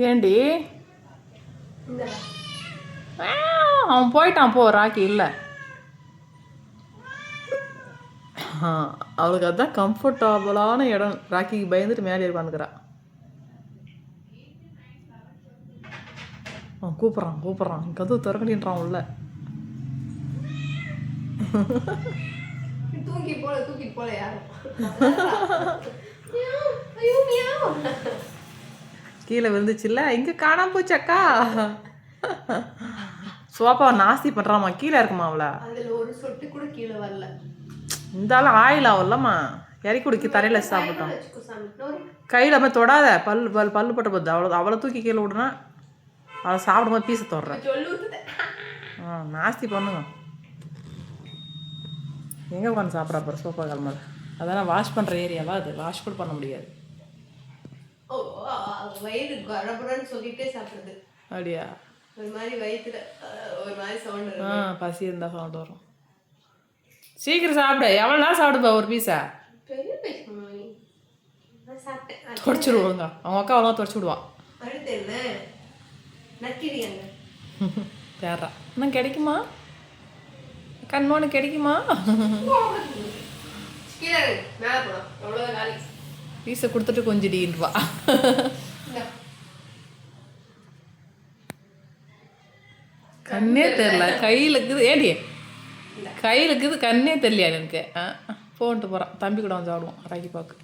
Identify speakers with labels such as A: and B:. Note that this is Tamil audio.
A: ஏண்டி அவன் போயிட்டான் போ ராக்கி இல்லை அவளுக்கு அதுதான் கம்ஃபர்டபுளான இடம். ராக்கிக்கு பயந்துட்டு மேலே உட்காந்துக்கிறா. அவன் கூப்பிட்றான் கதவு திறக்கடின்றான் உள்ள.
B: தூக்கிட்டு போல யாரும்
A: கீழே விழுந்துச்சுல்ல, இங்கே காணாம போச்சக்கா. சோப்பாவை நாஸ்தி பண்ணுறாமா, கீழே இருக்குமா அவளை.
B: அதில் ஒரு சொட்டு கூட கீழே வரல.
A: இருந்தாலும் ஆயில் ஆகலம்மா, இறக்கி குடிக்க தரையில் சாப்பிட்டோம். கையில் போய் தொடாத, பல்லு பட்ட போகுது. அவளை தூக்கி கீழே விடுனா அவளை சாப்பிடும்போது பீஸை தொடுறேன். நாஸ்தி பண்ணுங்க. எங்கே உட்காந்து சாப்பிட்றா பாரு சோஃபா கிளம்புற. அதெல்லாம் வாஷ் பண்ணுற ஏரியாவா அது, வாஷ் கூட பண்ண முடியாது.
B: வயிறு கரபரன்னு சொல்லிட்டே சாப்பிடுது.
A: அப்படியா?
B: ஒரு மாதிரி வயிற்றுல ஒரு மாதிரி சவுண்ட்.
A: பசி இருந்தால் சவுண்ட் வரும். சீக்கிரம் சாப்பிடு. எவ்வளோ நேரம் சாப்பிடுப்பா ஒரு பீஸா? தொடச்சிடுவோங்க அவங்க அக்கா அவ்வளோ தொடச்சி விடுவான்.
B: அடுத்து என்ன நக்கிரியாங்க
A: தேர்றா இன்னும் கிடைக்குமா கண்ணோன்னு கிடைக்குமா? பீஸை கொடுத்துட்டு கொஞ்சம் டீன்வா. கண்ணே தெரில கையில் இருக்குது. ஏடி கையில் இருக்குது கண்ணே தெரியலையா எனக்கு. போன்ட்டு போகிறான். தம்பி கூட வந்து சாப்பிடுவோம் ராக்கி பாக்கு.